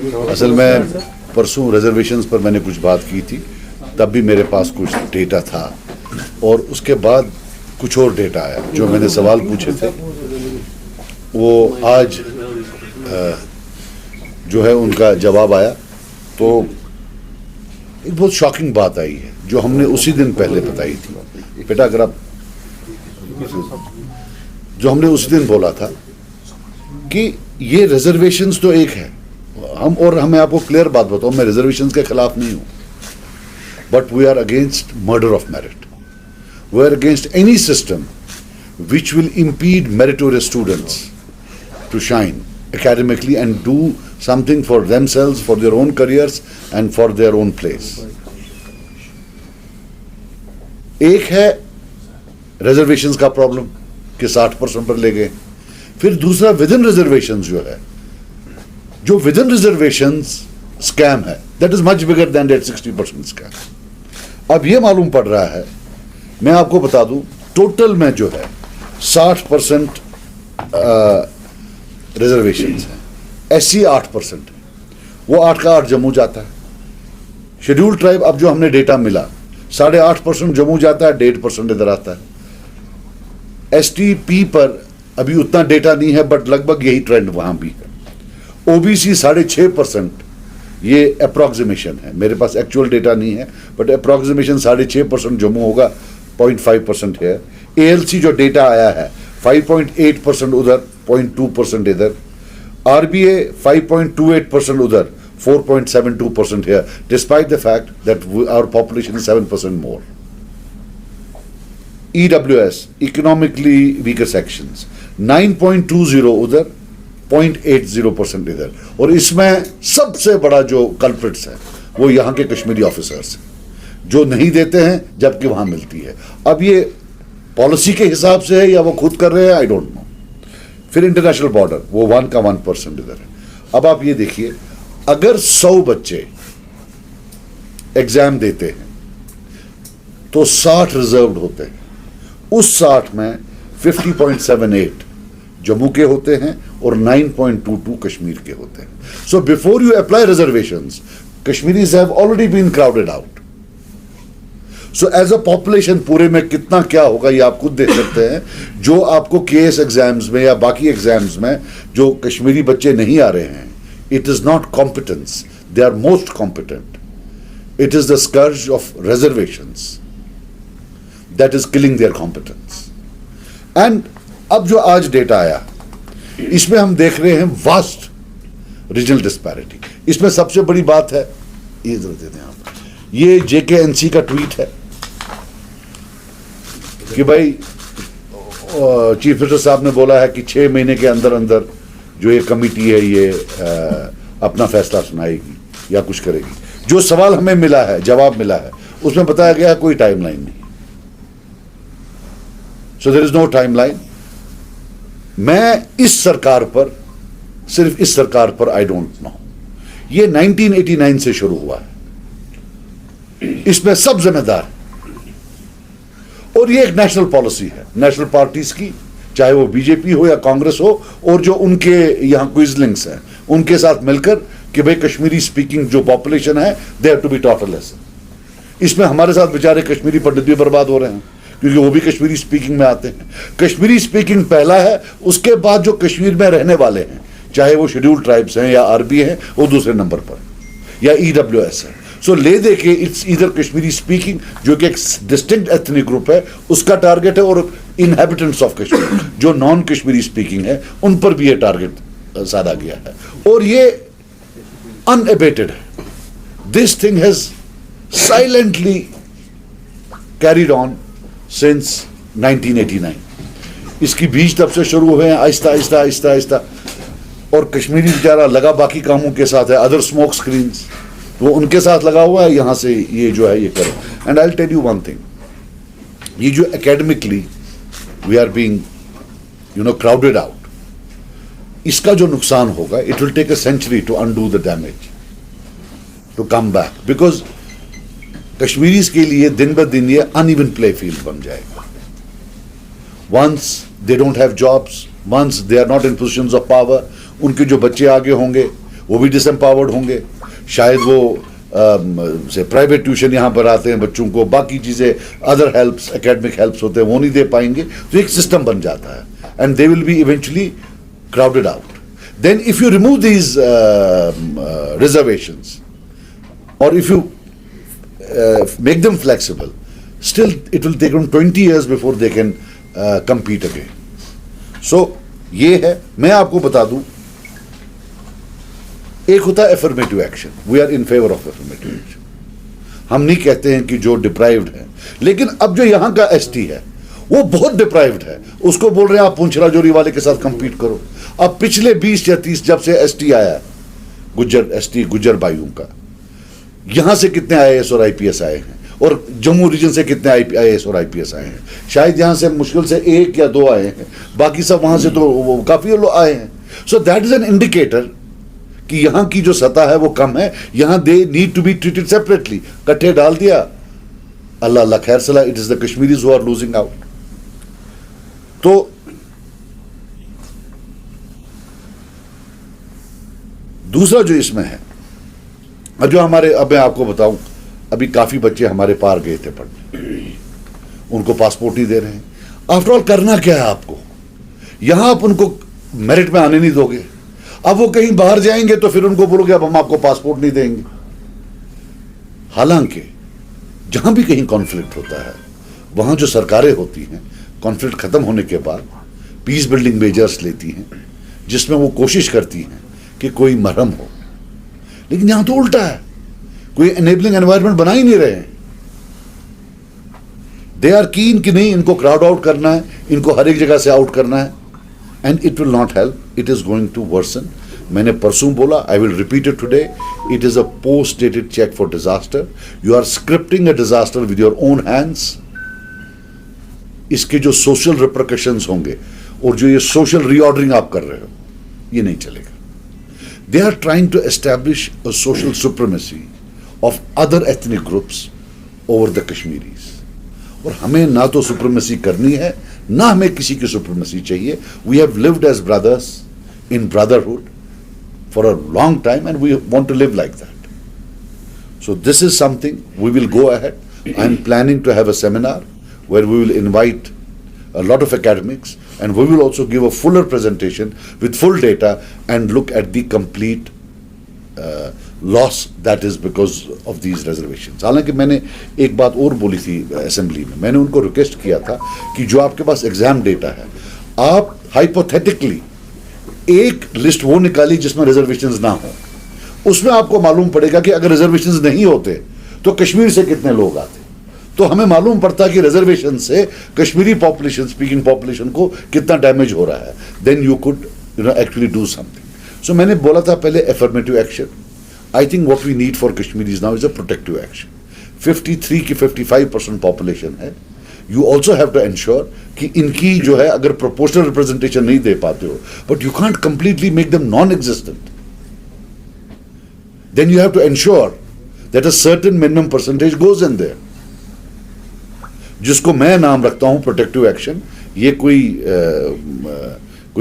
असल में परसों रिजर्वेशंस पर मैंने कुछ बात की थी, तब भी मेरे पास कुछ डेटा था और उसके बाद कुछ और डेटा आया। जो मैंने सवाल पूछे थे वो आज जो है उनका जवाब आया। तो एक बहुत शॉकिंग बात आई है जो हमने उसी दिन पहले बताई थी। बेटा अगर आप, जो हमने उसी दिन बोला था कि ये रिजर्वेशंस तो एक है, मैं आपको क्लियर बात बताऊं, मैं रिजर्वेशंस के खिलाफ नहीं हूं, but we are against murder of merit. We are against any system which will impede meritorious students to shine academically and do something for themselves, for their own careers and for their own place. एक है reservations का problem कि 60% पर ले गए। फिर दूसरा with in reservations जो है, जो विद इन रिजर्वेशंस स्कैम है, that is much bigger than that 60% scam. अब ये मालूम पड़ रहा है, मैं आपको बता दूं, टोटल में जो है 60% रिजर्वेशंस हैं, SC 8% है, वो 8 का 8 जम्मू जाता है। शेड्यूल ट्राइब, अब जो हमने डेटा मिला, 8.5% जम्मू जाता है, 1.5% इधर आता है। STP पर अभी उतना डेटा नहीं है, बट लगभग यही ट्रेंड वहां भी है। OBC 6.5%, ये अप्रोक्सीमेशन है, मेरे पास एक्चुअल डेटा नहीं है, बट अप्रोक्सीमेशन 6.5% जम्मू होगा, 0.5% है। ALC जो डेटा आया है 5.8% उधर, 0.2% इधर। RBA 5.28% उधर, 4.72% here, despite the fact that our population is 7% more. EWS, economically weaker sections, 9.20 उधर, 0.80% इधर। और इसमें सबसे बड़ा जो कल्प्रिट्स है वो यहाँ के कश्मीरी ऑफिसर्स हैं, जो नहीं देते हैं जबकि वहां मिलती है। अब ये पॉलिसी के हिसाब से है या वो खुद कर रहे हैं, आई डोंट नो। फिर इंटरनेशनल बॉर्डर, वो 1 का 1% इधर है। अब आप ये देखिए, अगर 100 बच्चे एग्जाम देते हैं तो 60 रिजर्व्ड होते हैं। उस 60 में 50.78 जम्मू के होते हैं और 9.22 कश्मीर के होते हैं। So before you apply reservations, Kashmiris have already been crowded out. So as a population पूरे में कितना क्या होगा ये आप खुद देख सकते हैं। जो आपको केएस एग्जाम्स में या बाकी एग्जाम्स में जो कश्मीरी बच्चे नहीं आ रहे हैं, it is not competence, they are most competent. It is the scourge of reservations that is killing their competence. And अब जो आज डेटा आया, इसमें हम देख रहे हैं वास्ट रीजनल डिस्पैरिटी। इसमें सबसे बड़ी बात है, ये जरूर देते हैं आप, ये JKNC का ट्वीट है कि भाई चीफ मिनिस्टर साहब ने बोला है कि 6 महीने के अंदर अंदर जो ये कमिटी है ये अपना फैसला सुनाएगी या कुछ करेगी। जो सवाल हमें मिला है, जवाब मिला है, उसमें बताया गया है कोई टाइमलाइन नहीं। So there is no timeline. मैं इस सरकार पर, सिर्फ इस सरकार पर आई डोंट नो, ये 1989 से शुरू हुआ है, इसमें सब जिम्मेदार है। और ये एक नेशनल पॉलिसी है नेशनल पार्टीज की, चाहे वो बीजेपी हो या कांग्रेस हो, और जो उनके यहाँ क्विजलिंग्स हैं उनके साथ मिलकर कि भाई कश्मीरी स्पीकिंग जो पॉपुलेशन है, they have to be taught a lesson. इसमें हमारे साथ बेचारे कश्मीरी पंडित भी बर्बाद हो रहे हैं क्योंकि वो भी कश्मीरी स्पीकिंग में आते हैं। कश्मीरी स्पीकिंग पहला है, उसके बाद जो कश्मीर में रहने वाले हैं, चाहे वो शेड्यूल्ड ट्राइब्स हैं या आरबी हैं, वो दूसरे नंबर पर, या EWS है। सो ले दे के इट्स इधर कश्मीरी स्पीकिंग जो कि एक डिस्टिंक्ट एथनिक ग्रुप है, उसका टारगेट है, और इनहेबिटेंट्स ऑफ कश्मीर जो नॉन कश्मीरी स्पीकिंग है, उन पर भी ये टारगेट साधा गया है। और ये अनएबेटेड है। This thing has silently carried on since 1989। इसकी बीज तब से शुरू हुए हैं, आहिस्ता आहिस्ता आहिस्ता आहिस्ता। और कश्मीरी बेचारा लगा बाकी कामों के साथ है, अदर स्मोक स्क्रीन्स वो उनके साथ लगा हुआ है, यहां से ये जो है ये करो। And I will tell you one thing, ये जो academically we are being crowded out, इसका जो नुकसान होगा, it will take a century to undo the damage, to come back, because Kashmiris के लिए दिन ब दिन ये अनइवन प्ले फील्ड बन जाएगा। Once they don't have jobs, once they are not in positions of power, उनके जो बच्चे आगे होंगे वो भी डिसएम्पावर्ड होंगे, शायद वो से प्राइवेट ट्यूशन यहाँ पर आते हैं बच्चों को, बाकी चीज़ें अदर हेल्प्स एकेडमिक हेल्प्स होते हैं वो नहीं दे पाएंगे, तो एक सिस्टम बन जाता है and they will be eventually crowded out. Then if you remove these reservations or if you make them flexible, still it will take them 20 years before they can compete again. So ये है, मैं आपको बता दूं, एक होता है affirmative action. We are in favor of affirmative action. हम नहीं कहते हैं कि जो deprived है, लेकिन अब जो यहाँ का ST है वो बहुत डिप्राइव्ड है, उसको बोल रहे हैं आप पुंछ राजौरी वाले के साथ कंपीट करो। अब पिछले 20 या 30 जब से एसटी आया, गुज्जर बायुओं का, यहां से कितने आईएएस और आईपीएस आए हैं, और जम्मू रीजन से कितने आईएएस और आईपीएस आए हैं, शायद यहां से मुश्किल से 1 या 2 आए हैं, बाकी सब वहां से तो काफी लोग आए हैं। So that is an indicator कि यहां की जो सतह है वो कम है, यहां they need to be treated separately. कट्ठे डाल दिया, अल्लाह अल्लाह खैर सला, it is the Kashmiris who are losing out. तो दूसरा जो इसमें है, और जो हमारे, अब मैं आपको बताऊं, अभी काफी बच्चे हमारे पार गए थे पढ़ने, उनको पासपोर्ट नहीं दे रहे हैं। आफ्टर ऑल करना क्या है आपको, यहां आप उनको मेरिट में आने नहीं दोगे, अब वो कहीं बाहर जाएंगे तो फिर उनको बोलोगे अब हम आपको पासपोर्ट नहीं देंगे। हालांकि जहां भी कहीं कॉन्फ्लिक्ट होता है वहां जो सरकारें होती हैं, कॉन्फ्लिक्ट खत्म होने के बाद पीस बिल्डिंग मेजर्स लेती हैं, जिसमें वो कोशिश करती हैं कि कोई मरहम हो। लेकिन यहां तो उल्टा है, कोई एनेबलिंग एनवायरनमेंट बना ही नहीं रहे हैं। दे आर कीन कि नहीं, इनको क्राउड आउट करना है, इनको हर एक जगह से आउट करना है, and it will not help, it is going to worsen. मैंने परसों बोला, I will repeat it today, it is a post dated cheque for disaster. You are scripting a disaster with your own hands. इसके जो social repercussions होंगे और जो ये social reordering आप कर रहे हो, ये नहीं चलेगा। They are trying to establish a social supremacy of other ethnic groups over the Kashmiris, और हमें ना तो सुप्रीमेसी करनी है, ना हमें किसी की सुप्रीमेसी चाहिए। We have lived as brothers in brotherhood for a long time and we want to live like that. So this is something we will go ahead. I am planning to have a seminar where we will invite a lot of academics, and we will also give a fuller presentation with full data and look at the complete loss that is because of these reservations. हालांकि मैंने एक बात और बोली थी assembly में, मैंने उनको रिक्वेस्ट किया था कि जो आपके पास एग्जाम डेटा है, आप हाइपोथेटिकली एक लिस्ट वो निकाली जिसमें रिजर्वेशंस ना हो। उसमें आपको मालूम पड़ेगा कि अगर रिजर्वेशंस नहीं होते तो कश्मीर से कितने लोग आते, तो हमें मालूम पड़ता कि रिजर्वेशन से कश्मीरी पॉपुलेशन, स्पीकिंग पॉपुलेशन को कितना डैमेज हो रहा है। Then you could actually do something. So मैंने बोला था पहले affirmative action. I think what we need for Kashmiris now is a protective action. 53 की 55% पॉपुलेशन है। You also have to ensure कि इनकी जो है, अगर प्रोपोर्शनल रिप्रेजेंटेशन नहीं दे पाते हो, but you can't completely make them non existent, then you have to ensure that a certain minimum percentage goes in there, जिसको मैं नाम रखता हूं प्रोटेक्टिव एक्शन। ये कोई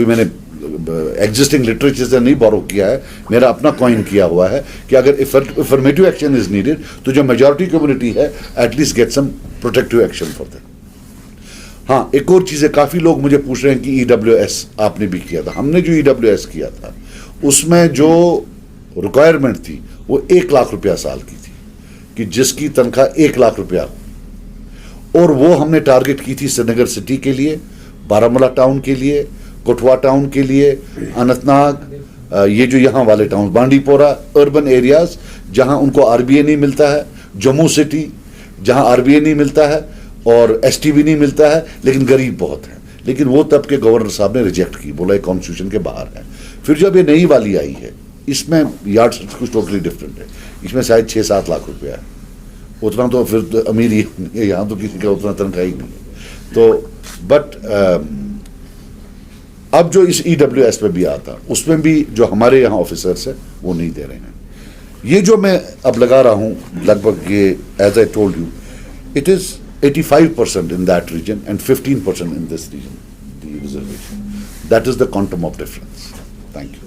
मैंने एग्जिस्टिंग लिटरेचर से नहीं बोरो किया है, मेरा अपना कॉइन किया हुआ है कि अगर अफर्मेटिव एक्शन इज नीडेड तो जो मेजॉरिटी कम्युनिटी है at least get some protective action for that. हाँ, एक और चीज़ है, काफ़ी लोग मुझे पूछ रहे हैं कि EWS आपने भी किया था। हमने जो EWS किया था उसमें जो रिक्वायरमेंट थी वो 1 लाख रुपया साल की थी, कि जिसकी तनख्वाह 1 लाख रुपया हो, और वो हमने टारगेट की थी श्रीनगर सिटी के लिए, बारामूला टाउन के लिए, कठुआ टाउन के लिए, अनंतनाग, ये जो यहाँ वाले टाउन, बांडीपोरा, अर्बन एरियाज जहाँ उनको RBA नहीं मिलता है, जम्मू सिटी जहाँ RBA नहीं मिलता है और ST भी नहीं मिलता है, लेकिन गरीब बहुत हैं। लेकिन वो तब के गवर्नर साहब ने रिजेक्ट की, बोला कॉन्स्टिट्यूशन के बाहर है। फिर जब ये नई वाली आई है, इसमें यार्ड कुछ टोटली डिफरेंट है, इसमें शायद 6-7 लाख रुपया है। उतना तो फिर तो अमीर ही, यहाँ तो किसी का उतना तनख्वाह ही नहीं है। तो बट अब जो इस EWS पे भी आता, उसमें भी जो हमारे यहाँ ऑफिसर्स हैं वो नहीं दे रहे हैं। ये जो मैं अब लगा रहा हूँ लगभग, ये as I told you, it is 85% in that region and 15% in this region, the reservation. That is the quantum of difference. Thank you.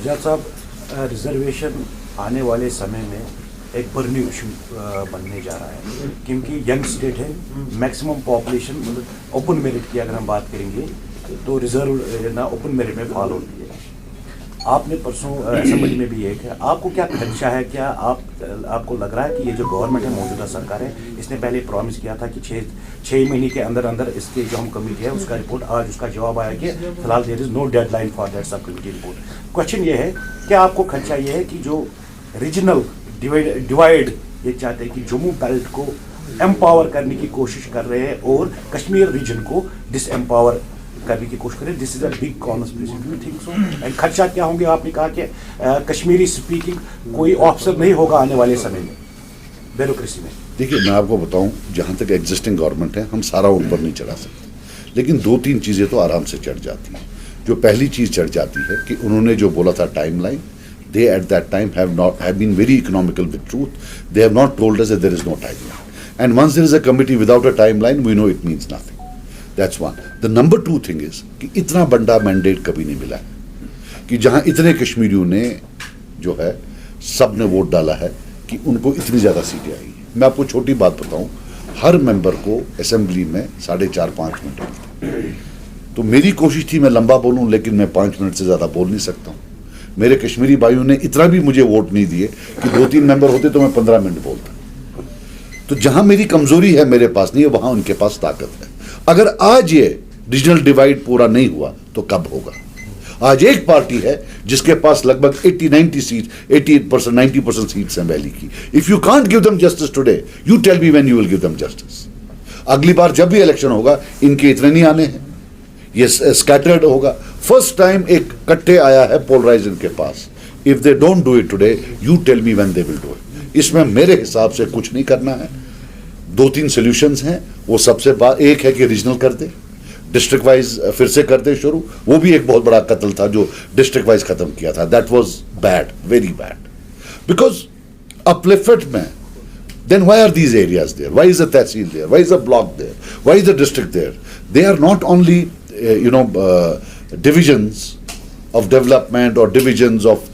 Sajjad साहब, रिजर्वेशन आने वाले समय में एक बर्निंग इशू बनने जा रहा है, क्योंकि यंग स्टेट है, मैक्सिमम पॉपुलेशन मतलब ओपन मेरिट की अगर हम बात करेंगे तो रिजर्व ना ओपन मेरिट में फॉल होती है। आपने परसों असेंबली में भी एक है, आपको क्या खदशा है, क्या आपको लग रहा है कि ये जो गवर्नमेंट है, मौजूदा सरकार है, इसने पहले प्रॉमिस किया था कि छः महीने के अंदर अंदर इसके जो हम कमेटी है उसका रिपोर्ट, आज उसका जवाब आया कि फिलहाल there is no deadline for that subcommittee report. Question ये है, क्या आपको खदशा ये है कि जो रीजनल डिवाइड ये चाहते हैं कि जम्मू बेल्ट को एम्पावर करने की कोशिश कर रहे हैं और कश्मीर रीजन को डिसएम्पावर करने की कोशिश करें, this is a big conspiracy, do you think so? And खर्चा क्या होंगे? आपने कहा कि कश्मीरी स्पीकिंग कोई ऑफिसर नहीं होगा आने वाले समय में ब्यूरोक्रेसी में। देखिए, मैं आपको बताऊं, जहां तक एग्जिस्टिंग गवर्नमेंट है हम सारा ऊपर नहीं चढ़ा सकते, लेकिन 2-3 चीज़ें तो आराम से चढ़ जाती हैं। जो पहली चीज़ चढ़ जाती है कि उन्होंने जो बोला था timeline, they at that time have been very economical with truth. They have not told us that there is no timeline. And once there is a committee without a timeline, we know it means nothing. That's one. The number 2 thing is कि इतना बड़ा mandate कभी नहीं मिला है कि जहां इतने कश्मीरियों ने जो है सब ने वोट डाला है कि उनको इतनी ज़्यादा सीटें आई। मैं आपको छोटी बात बताऊं, हर मेंबर को असेंबली में 4.5-5 मिनट मिलते हैं। तो मेरी कोशिश थी मैं लंबा बोलूं, लेकिन मैं 5 मिनट से ज़्यादा बोल नहीं सकता हूं। मेरे कश्मीरी भाइयों ने इतना भी मुझे वोट नहीं दिए कि 2-3 मेंबर होते तो मैं 15 मिनट बोलता। तो जहां मेरी कमजोरी है मेरे पास नहीं है, वहां उनके पास ताकत है। अगर आज ये रीजनल डिवाइड पूरा नहीं हुआ तो कब होगा? आज एक पार्टी है जिसके पास लगभग 80-90 सीट, 88%, 90% सीट्स हैं वैली की। If you can't give them justice today, you tell me when you will give them justice. अगली बार जब भी इलेक्शन होगा, इनके इतने नहीं आने हैं, ये स्कैटर्ड होगा। फर्स्ट टाइम एक कट्टे आया है पोलराइज इनके पास। If they don't do it today, you tell me when they will do it. इसमें मेरे हिसाब से कुछ नहीं करना है। 2-3 सॉल्यूशंस हैं। वो सबसे एक है कि रीजनल कर दे, डिस्ट्रिक्ट वाइज फिर से कर दे शुरू। वो भी एक बहुत बड़ा कत्ल था जो डिस्ट्रिक्ट वाइज खत्म किया था। That was bad, very bad, because uplift में then why are these areas there? Why is the tehsil there? Why is the block there? Why is the district there? They are not only divisions of development or divisions of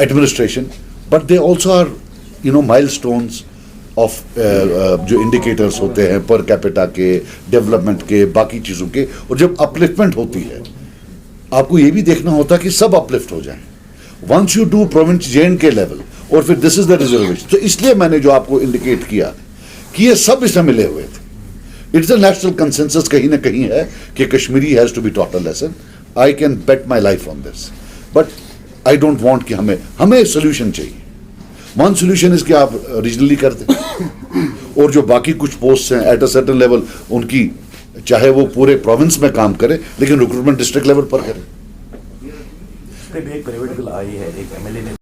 administration, but they also are milestones of जो indicators होते हैं per capita के, development के, बाकी चीज़ों के। और जब upliftment होती है, आपको ये भी देखना होता है कि सब uplift हो जाएं। Once you do province J&K level, और फिर दिस इज द रिजर्वेशन। तो इसलिए मैंने जो आपको इंडिकेट किया कि ये सब इसमें मिले हुए थे। इट्स अ नेशनल कंसेंसस कहीं ना कहीं है कि Kashmiri has to be taught a lesson. I can bet my life on this, but I don't want कि हमें सोल्यूशन चाहिए। वन सोल्यूशन इज कि आप रीजनली कर दें, और जो बाकी कुछ पोस्ट हैं एट अ सर्टेन लेवल, उनकी चाहे वो पूरे प्रोविंस में काम करे, लेकिन रिक्रूटमेंट डिस्ट्रिक्ट लेवल पर करे। एक प्राइवेट बिल आई है, एक MLA ने